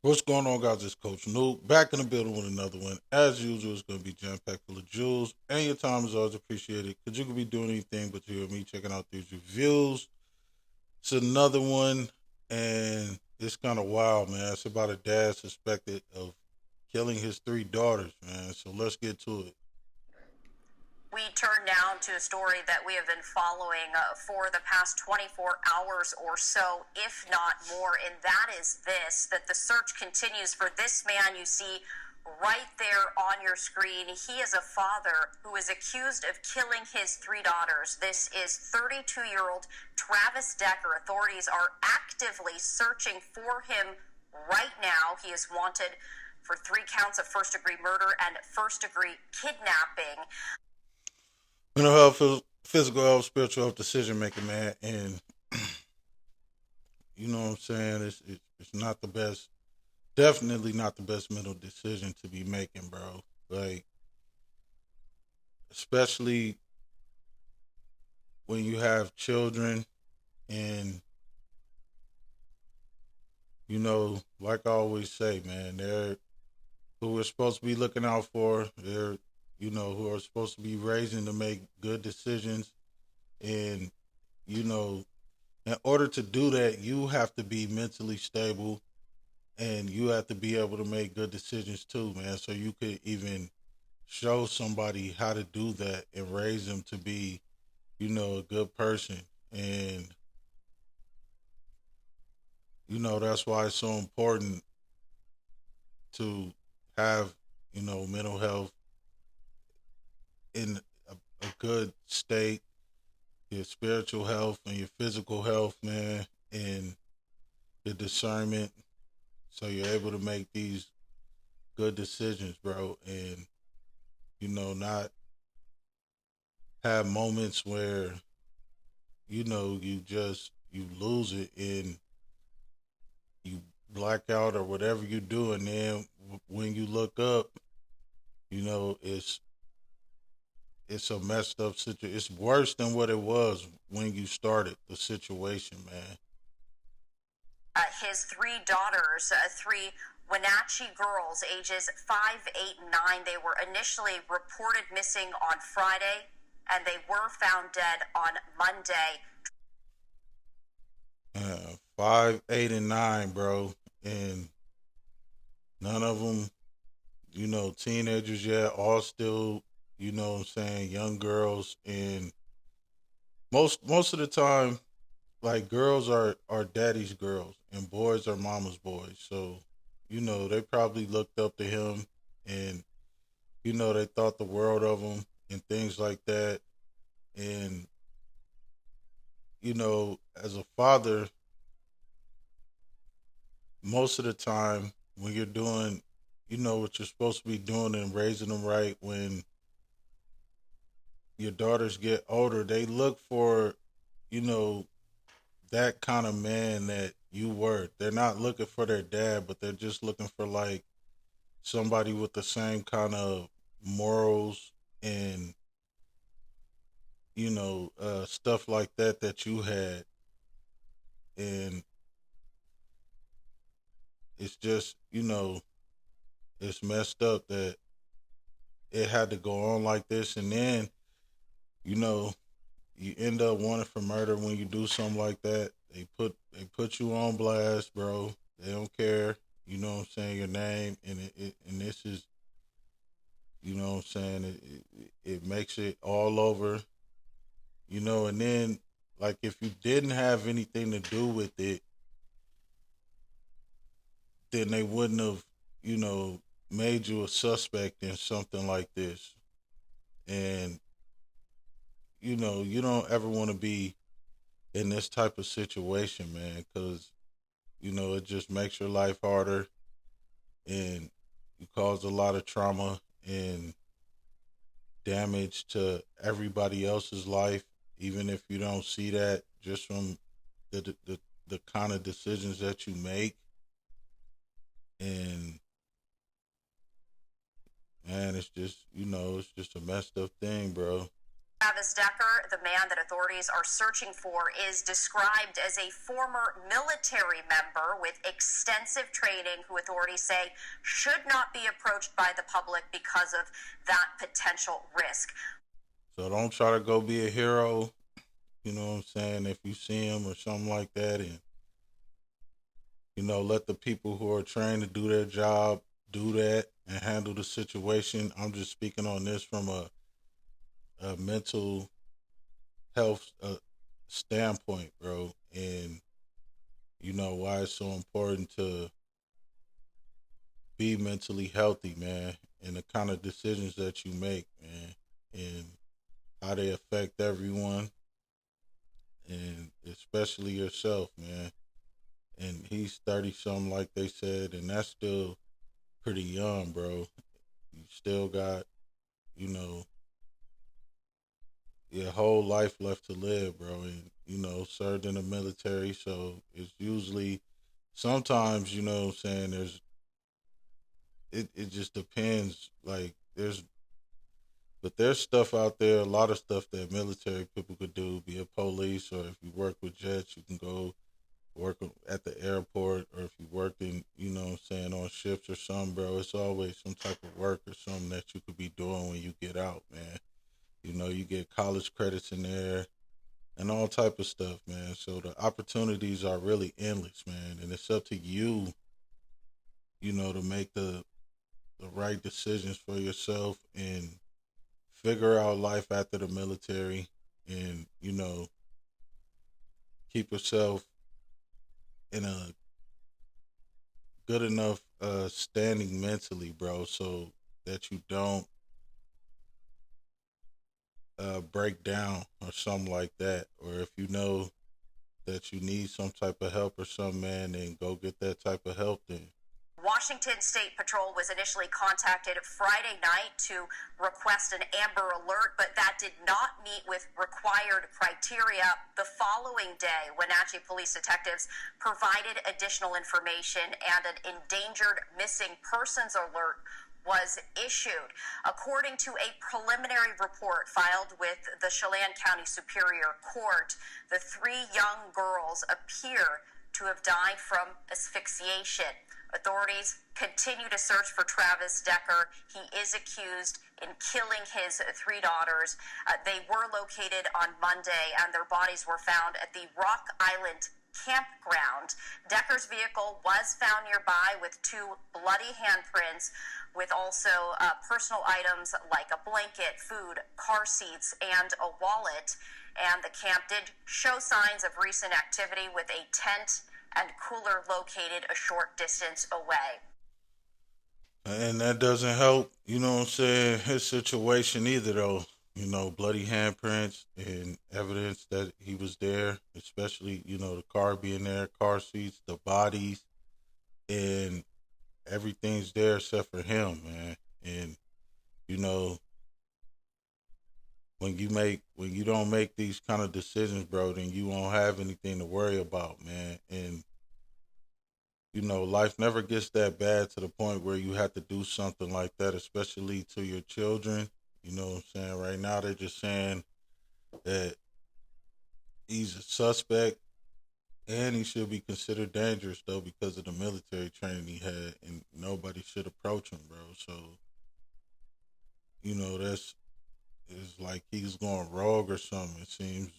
What's going on, guys? It's Coach Noob back in the building with another one. As usual, it's going to be jam packed full of jewels, and your time is always appreciated because you could be doing anything but you hear me checking out these reviews. It's another one, and it's kind of wild, man. It's about a dad suspected of killing his three daughters, man. So let's get to it. We turn now to a story that we have been following for the past 24 hours or so, if not more, and that is this that the search continues for this man you see right there on your screen. He is a father who is accused of killing his three daughters. This is 32-year-old Travis Decker. Authorities are actively searching for him right now. He is wanted for 3 counts of first degree murder and first degree kidnapping. Mental health, physical health, spiritual health, decision making, man. And you know what I'm saying? It's not the best, definitely not the best mental decision to be making, bro. Like, especially when you have children and like I always say, man, they're who we're supposed to be looking out for. They're who are supposed to be raising to make good decisions. And you know in order to do that, you have to be mentally stable, and you have to be able to make good decisions too, man, so you could even show somebody how to do that and raise them to be a good person. And that's why it's so important to have mental health in a good state, your spiritual health and your physical health, man, and the discernment, so you're able to make these good decisions, bro. And not have moments where you lose it and you black out or whatever you do, and then when you look up, it's a messed up situation. It's worse than what it was when you started the situation, man. His three daughters, three Wenatchee girls, ages 5, 8, and 9, they were initially reported missing on Friday, and they were found dead on Monday. 5, 8, and 9, bro, and none of them, teenagers yet. All still, what I'm saying, young girls, and most of the time, like, girls are daddy's girls and boys are mama's boys. So they probably looked up to him, and they thought the world of him and things like that. And as a father, most of the time when you're doing what you're supposed to be doing and raising them right, when your daughters get older, they look for you know that kind of man that you were. They're not looking for their dad, but they're just looking for, like, somebody with the same kind of morals and stuff like that that you had. And it's just it's messed up that it had to go on like this, and then you know you end up wanting for murder when you do something like that. They put you on blast, bro. They don't care. You know what I'm saying? Your name, and and this is, what I'm saying. It makes it all over. And then, like, if you didn't have anything to do with it, then they wouldn't have, you know, made you a suspect in something like this. And you don't ever want to be in this type of situation, man, because it just makes your life harder, and you cause a lot of trauma and damage to everybody else's life, even if you don't see that just from the kind of decisions that you make. And man, it's just a messed up thing, bro. Travis Decker, the man that authorities are searching for, is described as a former military member with extensive training who authorities say should not be approached by the public because of that potential risk. So don't try to go be a hero, you know what I'm saying, if you see him or something like that. And, let the people who are trained to do their job do that and handle the situation. I'm just speaking on this from a mental health standpoint, bro. And why it's so important to be mentally healthy, man, and the kind of decisions that you make, man, and how they affect everyone, and especially yourself, man. And he's 30 something, like they said, and that's still pretty young, bro. You still got, you know, your whole life left to live, bro. And, served in the military. So it's usually, sometimes, what I'm saying, it just depends. Like, but there's stuff out there, a lot of stuff that military people could do, be a police, or if you work with jets, you can go work at the airport, or if you work in, on ships or something, bro. It's always some type of work or something that you could be doing when you get out, man. You get college credits in there and all type of stuff, man. So the opportunities are really endless, man. And it's up to you, to make the right decisions for yourself and figure out life after the military, and, keep yourself in a good enough standing mentally, bro, so that you don't break down or something like that. Or if you know that you need some type of help or something, man, then go get that type of help then. Washington State Patrol was initially contacted Friday night to request an Amber Alert, but that did not meet with required criteria. The following day, Wenatchee police detectives provided additional information and an endangered missing persons alert was issued. According to a preliminary report filed with the Chelan County Superior Court, the 3 young girls appear to have died from asphyxiation. Authorities continue to search for Travis Decker. He is accused in killing his 3 daughters. They were located on Monday, and their bodies were found at the Rock Island campground. Decker's vehicle was found nearby with 2 bloody handprints, with also personal items like a blanket, food, car seats, and a wallet. And the camp did show signs of recent activity, with a tent and cooler located a short distance away. And that doesn't help, his situation either, though. Bloody handprints and evidence that he was there, especially, the car being there, car seats, the bodies, and everything's there except for him, man. And, when you don't make these kind of decisions, bro, then you won't have anything to worry about, man. And life never gets that bad to the point where you have to do something like that, especially to your children. You know what I'm saying? Right now they're just saying that he's a suspect and he should be considered dangerous, though, because of the military training he had, and nobody should approach him, bro. So, it's like he's going rogue or something. It seems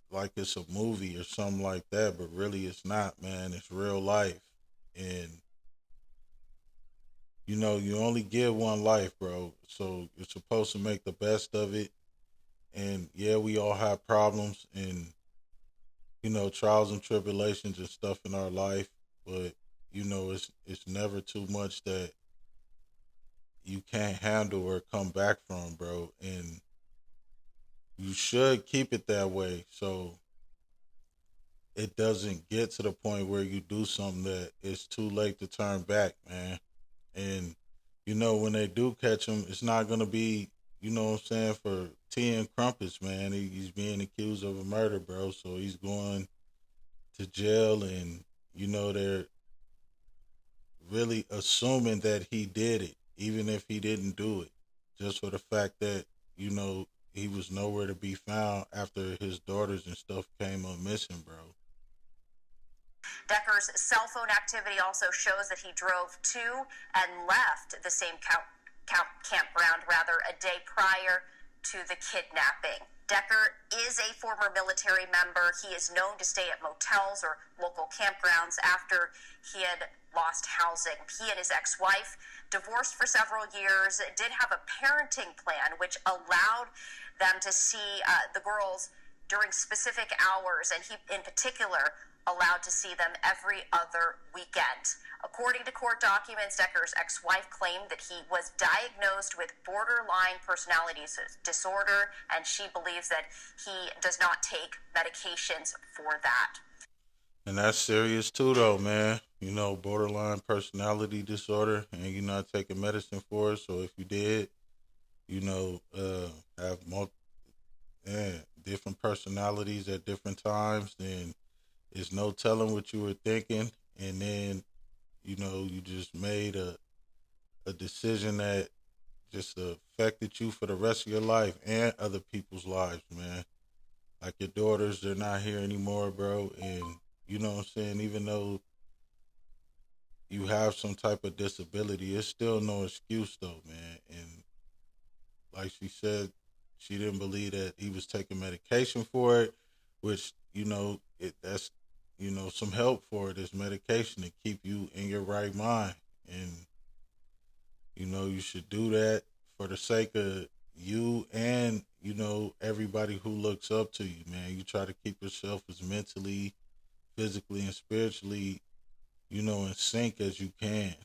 like it's a movie or something like that, but really it's not, man. It's real life. And, you only get one life, bro. So you're supposed to make the best of it. And yeah, we all have problems and, trials and tribulations and stuff in our life. But, it's never too much that you can't handle or come back from, bro. And you should keep it that way, so it doesn't get to the point where you do something that it's too late to turn back, man. And, when they do catch him, it's not going to be, for tea and crumpets, man. He's being accused of a murder, bro. So he's going to jail, and, they're really assuming that he did it, even if he didn't do it, just for the fact that, he was nowhere to be found after his daughters and stuff came up missing, bro. Decker's cell phone activity also shows that he drove to and left the same campground a day prior to the kidnapping. Decker is a former military member. He is known to stay at motels or local campgrounds after he had lost housing. He and his ex-wife, divorced for several years, did have a parenting plan which allowed them to see the girls during specific hours, and he in particular allowed to see them every other weekend. According to court documents, Decker's ex-wife claimed that he was diagnosed with borderline personality disorder, and she believes that he does not take medications for that. And that's serious too, though, man. Borderline personality disorder, and you're not taking medicine for it. So if you did, have different personalities at different times, then there's no telling what you were thinking. And then, you just made a decision that just affected you for the rest of your life and other people's lives, man. Like your daughters, they're not here anymore, bro. And you know what I'm saying? Even though you have some type of disability, it's still no excuse, though, man. And like she said, she didn't believe that he was taking medication for it, which, that's some help for it is medication to keep you in your right mind. And, you should do that for the sake of you and, everybody who looks up to you, man. You try to keep yourself as mentally, physically, and spiritually, in sync as you can,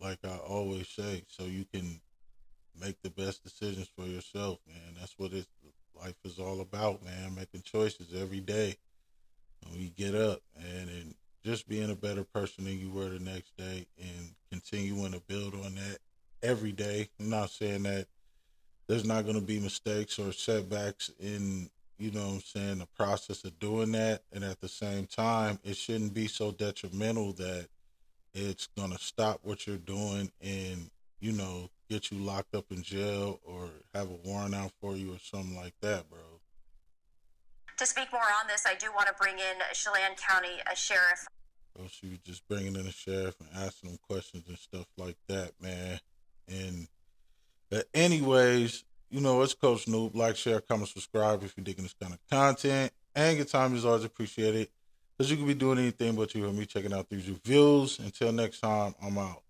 like I always say, so you can make the best decisions for yourself, man. That's what life is all about, man. Making choices every day. When you get up, and just being a better person than you were the next day, and continuing to build on that every day. I'm not saying that there's not going to be mistakes or setbacks in, the process of doing that. And at the same time, it shouldn't be so detrimental that it's going to stop what you're doing and, get you locked up in jail or have a warrant out for you or something like that, bro. To speak more on this, I do want to bring in Chelan County Sheriff. So she was just bringing in the sheriff and asking them questions and stuff like that, man. And anyways, it's Coach Noob. Like, share, comment, subscribe if you're digging this kind of content. And your time is always appreciated, because you could be doing anything but you hear me checking out these reviews. Until next time, I'm out.